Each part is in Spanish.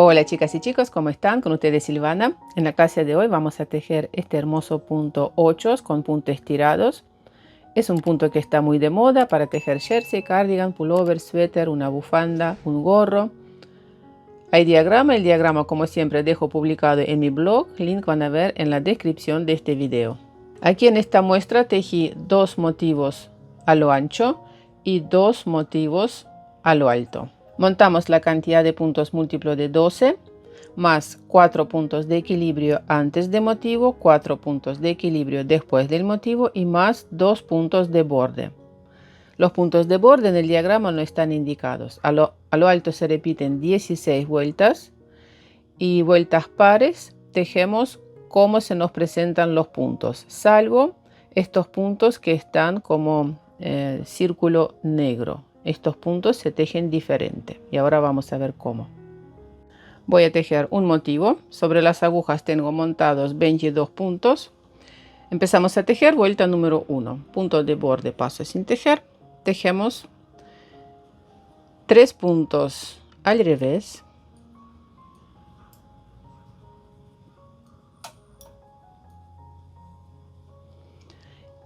Hola chicas y chicos, ¿cómo están? Con ustedes Silvana. En la clase de hoy vamos a tejer este hermoso punto 8 con puntos estirados. Es un punto que está muy de moda para tejer jersey, cardigan, pullover, suéter, una bufanda, un gorro. Hay diagrama, el diagrama como siempre dejo publicado en mi blog, link van a ver en la descripción de este video. Aquí en esta muestra tejí dos motivos a lo ancho y dos motivos a lo alto. Montamos la cantidad de puntos múltiplo de 12, más 4 puntos de equilibrio antes de motivo, 4 puntos de equilibrio después del motivo y más 2 puntos de borde. Los puntos de borde en el diagrama no están indicados. A lo alto se repiten 16 vueltas y vueltas pares tejemos como se nos presentan los puntos, salvo estos puntos que están como círculo negro. Estos puntos se tejen diferente y ahora vamos a ver cómo. Voy a tejer un motivo. Sobre las agujas tengo montados 22 puntos. Empezamos a tejer vuelta número 1. Punto de borde, paso sin tejer. Tejemos 3 puntos al revés.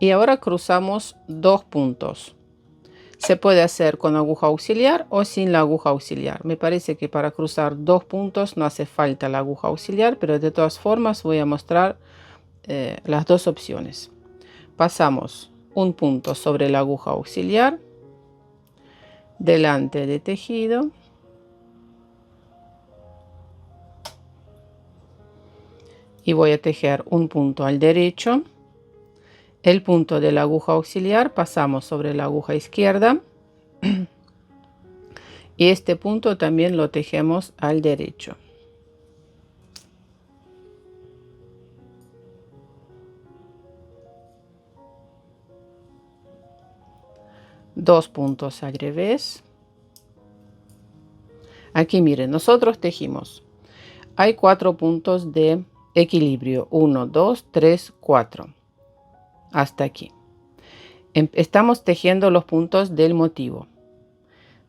Y ahora cruzamos 2 puntos. Se puede hacer con aguja auxiliar o sin la aguja auxiliar. Me parece que para cruzar 2 puntos no hace falta la aguja auxiliar, pero de todas formas voy a mostrar las dos opciones. Pasamos un punto sobre la aguja auxiliar, delante de tejido, y voy a tejer un punto al derecho. El punto de la aguja auxiliar pasamos sobre la aguja izquierda y este punto también lo tejemos al derecho. Dos puntos al revés. Aquí miren, nosotros tejimos. Hay 4 puntos de equilibrio. 1, 2, 3, 4. Hasta aquí. Estamos tejiendo los puntos del motivo.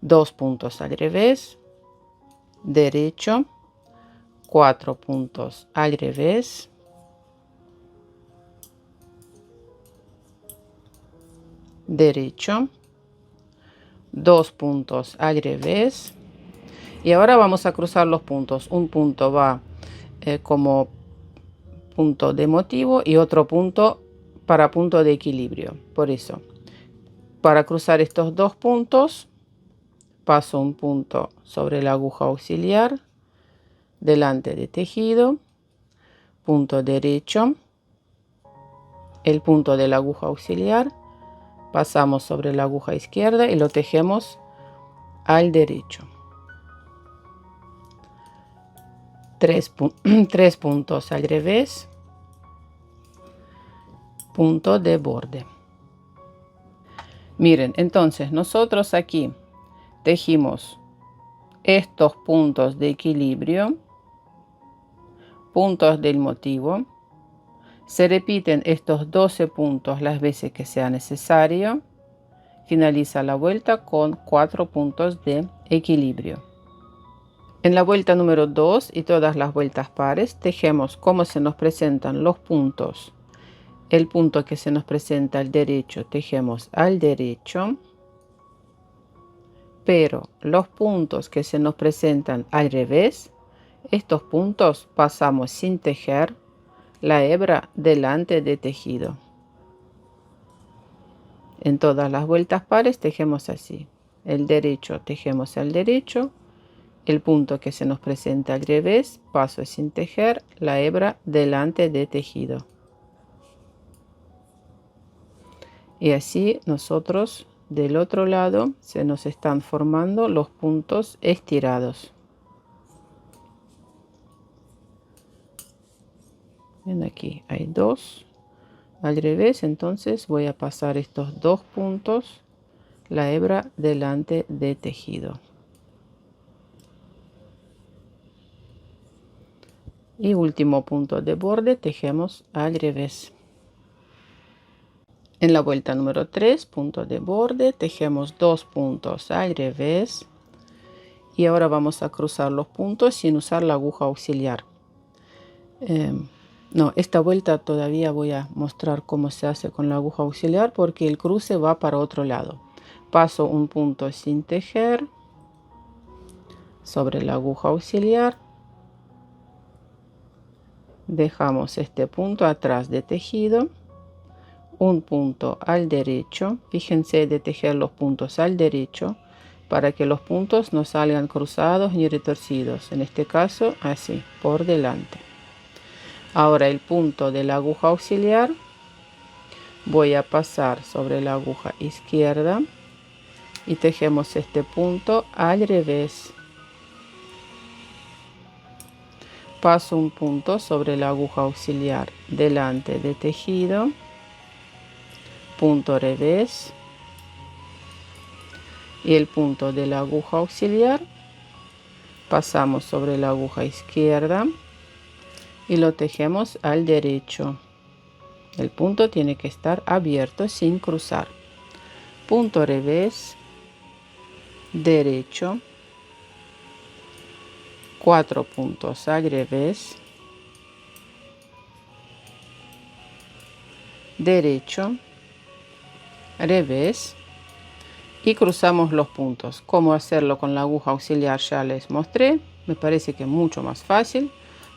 2 puntos al revés, derecho, 4 puntos al revés, derecho, 2 puntos al revés. Y ahora vamos a cruzar los puntos. Un punto va como punto de motivo y otro punto para punto de equilibrio. Por eso, para cruzar estos dos puntos, paso un punto sobre la aguja auxiliar, delante de tejido, punto derecho, el punto de la aguja auxiliar, pasamos sobre la aguja izquierda y lo tejemos al derecho. 3 puntos al revés, punto de borde. Miren, entonces nosotros aquí tejimos estos puntos de equilibrio, puntos del motivo. Se repiten estos 12 puntos las veces que sea necesario. Finaliza la vuelta con 4 puntos de equilibrio. En la vuelta número 2 y todas las vueltas pares tejemos como se nos presentan los puntos. El punto que se nos presenta al derecho tejemos al derecho, pero los puntos que se nos presentan al revés, estos puntos pasamos sin tejer la hebra delante de tejido. En todas las vueltas pares tejemos así. El derecho tejemos al derecho, el punto que se nos presenta al revés, paso sin tejer la hebra delante de tejido. Y así nosotros del otro lado se nos están formando los puntos estirados. Ven, aquí hay 2 al revés, entonces voy a pasar estos 2 puntos la hebra delante de tejido. Y último punto de borde tejemos al revés. En la vuelta número 3, punto de borde, tejemos 2 puntos al revés Y ahora vamos a cruzar los puntos sin usar la aguja auxiliar. No, esta vuelta todavía voy a mostrar cómo se hace con la aguja auxiliar porque el cruce va para otro lado. Paso un punto sin tejer sobre la aguja auxiliar. Dejamos este punto atrás de tejido. Un punto al derecho. Fíjense de tejer los puntos al derecho para que los puntos no salgan cruzados ni retorcidos. En este caso, así, por delante. Ahora el punto de la aguja auxiliar voy a pasar sobre la aguja izquierda y tejemos este punto al revés. Paso un punto sobre la aguja auxiliar delante de tejido, punto revés, y el punto de la aguja auxiliar pasamos sobre la aguja izquierda y lo tejemos al derecho. El punto tiene que estar abierto sin cruzar. Punto revés, derecho, 4 puntos al revés, derecho, revés y cruzamos los puntos. Cómo hacerlo con la aguja auxiliar ya les mostré, me parece que es mucho más fácil.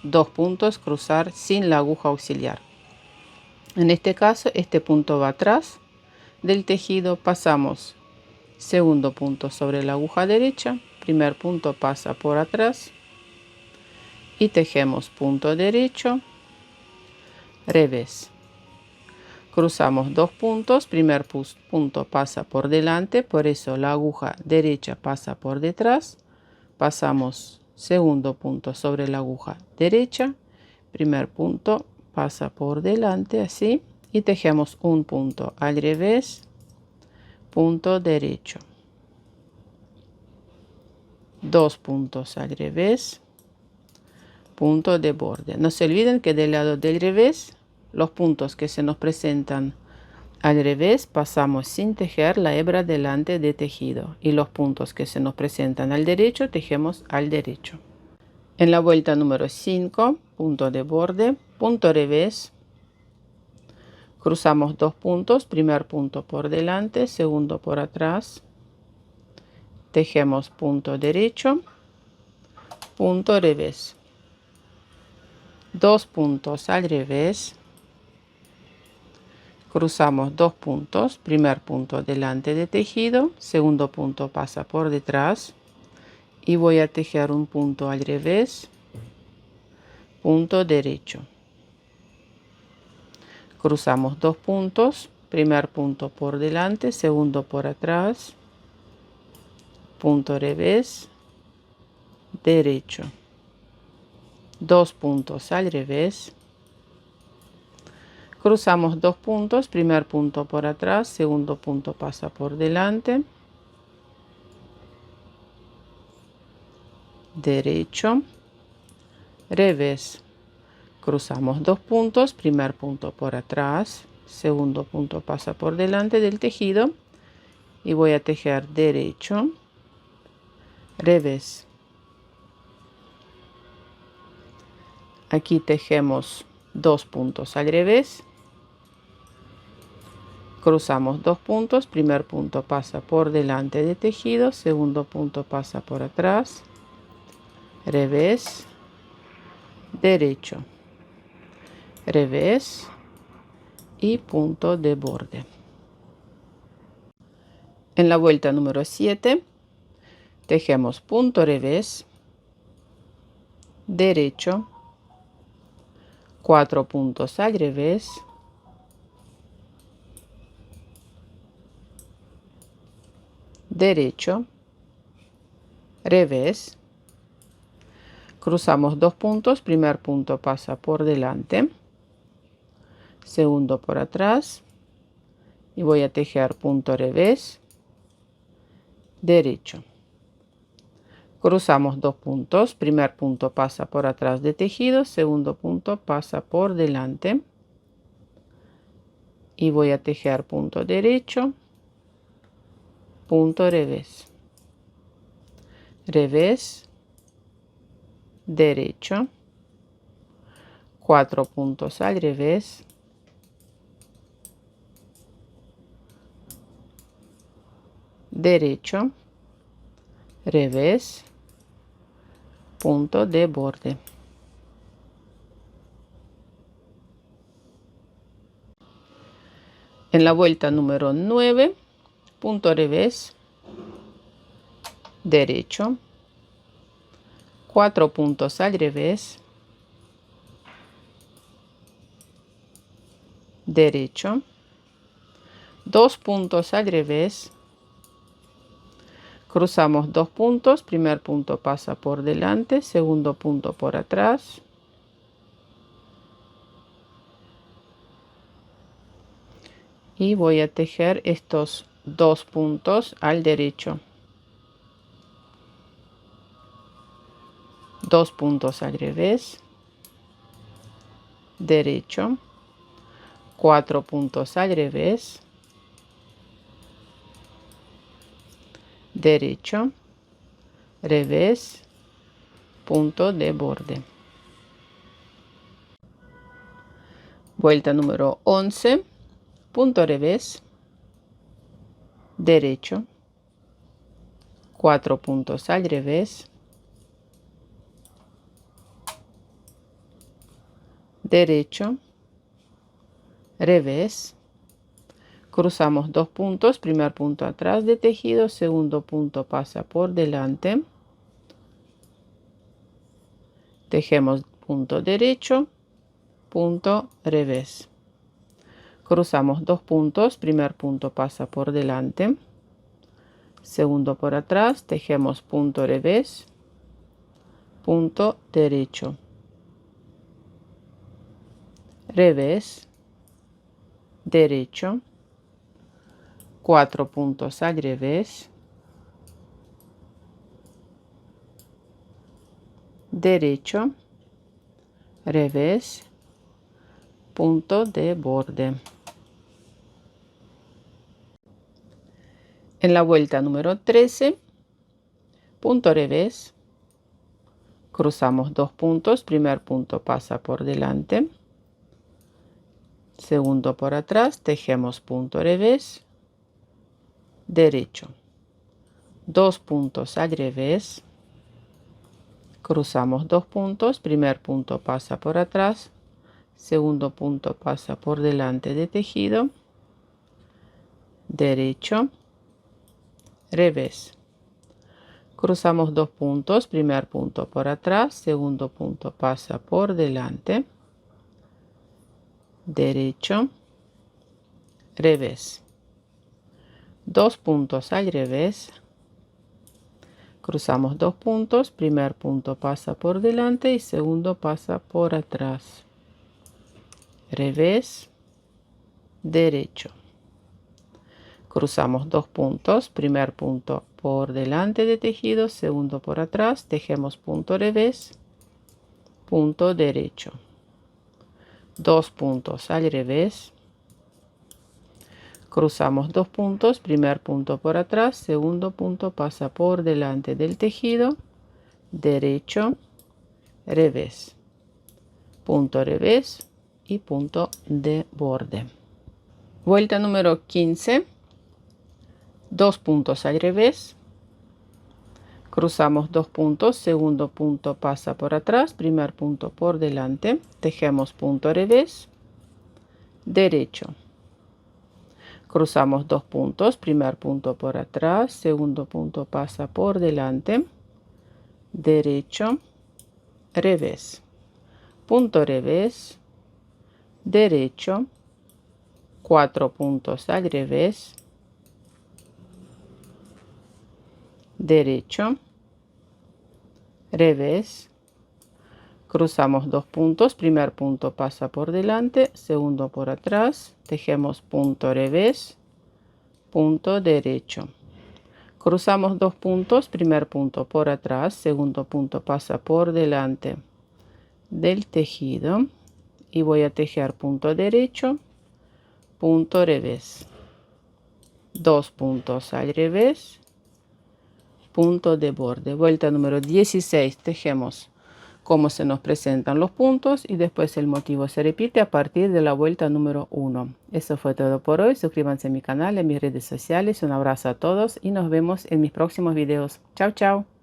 2 puntos, cruzar sin la aguja auxiliar. En este caso, este punto va atrás del tejido, pasamos segundo punto sobre la aguja derecha, primer punto pasa por atrás y tejemos punto derecho, revés. Cruzamos 2 puntos, primer punto pasa por delante, por eso la aguja derecha pasa por detrás. Pasamos segundo punto sobre la aguja derecha, primer punto pasa por delante, así, y tejemos un punto al revés, punto derecho. 2 puntos al revés, punto de borde. No se olviden que del lado del revés, los puntos que se nos presentan al revés pasamos sin tejer la hebra delante de tejido y los puntos que se nos presentan al derecho tejemos al derecho. En la vuelta número 5, punto de borde, punto revés, cruzamos 2 puntos, primer punto por delante, segundo por atrás, tejemos punto derecho, punto revés. 2 puntos al revés, cruzamos 2 puntos, primer punto delante de tejido, segundo punto pasa por detrás y voy a tejer un punto al revés, punto derecho. Cruzamos 2 puntos, primer punto por delante, segundo por atrás, punto revés, derecho. 2 puntos al revés, cruzamos 2 puntos, primer punto por atrás, segundo punto pasa por delante, derecho, revés, cruzamos 2 puntos, primer punto por atrás, segundo punto pasa por delante del tejido y voy a tejer derecho, revés. Aquí tejemos 2 puntos al revés, cruzamos 2 puntos, primer punto pasa por delante de tejido, segundo punto pasa por atrás, revés, derecho, revés y punto de borde. En la vuelta número 7 tejemos punto revés, derecho, 4 puntos al revés, derecho, revés, cruzamos 2 puntos, primer punto pasa por delante, segundo por atrás y voy a tejer punto revés, derecho. Cruzamos 2 puntos, primer punto pasa por atrás de tejido, segundo punto pasa por delante y voy a tejer punto derecho, punto revés. revés, derecho, 4 puntos al revés, derecho, revés, punto de borde. En la vuelta número 9, punto revés, derecho, 4 puntos al revés, derecho, 2 puntos al revés, cruzamos 2 puntos, primer punto pasa por delante, segundo punto por atrás, y voy a tejer estos 2 puntos al derecho, 2 puntos al revés, derecho, 4 puntos al revés, derecho, revés, punto de borde. Vuelta número 11, punto revés, derecho, 4 puntos al revés, derecho, revés, cruzamos 2 puntos, primer punto atrás de tejido, segundo punto pasa por delante, tejemos punto derecho, punto revés, cruzamos 2 puntos, primer punto pasa por delante, segundo por atrás, tejemos punto revés, punto derecho, revés, derecho, 4 puntos al revés, derecho, revés, punto de borde. En la vuelta número 13, punto revés, cruzamos 2 puntos, primer punto pasa por delante, segundo por atrás, tejemos punto revés, derecho, 2 puntos al revés, cruzamos 2 puntos, primer punto pasa por atrás, segundo punto pasa por delante de tejido, derecho, revés, cruzamos 2 puntos, primer punto por atrás, segundo punto pasa por delante, derecho, revés, 2 puntos al revés, cruzamos 2 puntos, primer punto pasa por delante y segundo pasa por atrás, revés, derecho, cruzamos 2 puntos, primer punto por delante de tejido, segundo por atrás, tejemos punto revés, punto derecho, 2 puntos al revés, cruzamos 2 puntos, primer punto por atrás, segundo punto pasa por delante del tejido, derecho, revés, punto revés y punto de borde. Vuelta número 15, 2 puntos al revés, cruzamos 2 puntos, segundo punto pasa por atrás, primer punto por delante, tejemos punto revés, derecho, cruzamos 2 puntos, primer punto por atrás, segundo punto pasa por delante, derecho, revés, punto revés, derecho, 4 puntos al revés, derecho, revés, cruzamos 2 puntos, primer punto pasa por delante, segundo por atrás, tejemos punto revés, punto derecho, cruzamos 2 puntos, primer punto por atrás, segundo punto pasa por delante del tejido y voy a tejer punto derecho, punto revés, 2 puntos al revés, punto de borde. Vuelta número 16, tejemos cómo se nos presentan los puntos y después el motivo se repite a partir de la vuelta número 1. Eso fue todo por hoy. Suscríbanse a mi canal, en mis redes sociales. Un abrazo a todos y nos vemos en mis próximos videos. Chao, chao.